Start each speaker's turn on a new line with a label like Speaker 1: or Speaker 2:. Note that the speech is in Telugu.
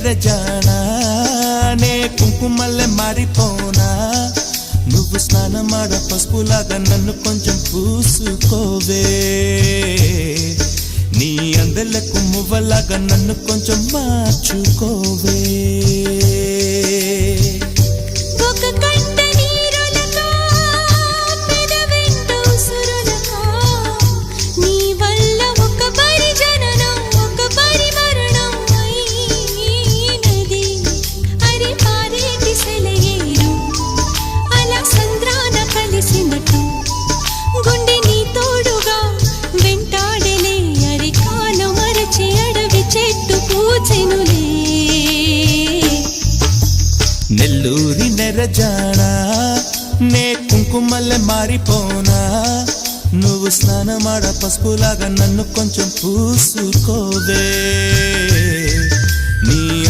Speaker 1: జానా నే కుంకుమల్లె మారిపోనా నువ్వు స్నానమాడ పసుపులాగా నన్ను కొంచెం పూసుకోవే నీ అందెలకు మువ్వలాగా నన్ను కొంచెం మార్చుకోవే నెల్లూరి నెరజానా నే కుంకుమల్లె మారిపోనా నువ్వు స్నానమాడ పసుపులాగా నన్ను కొంచెం పూసుకోవే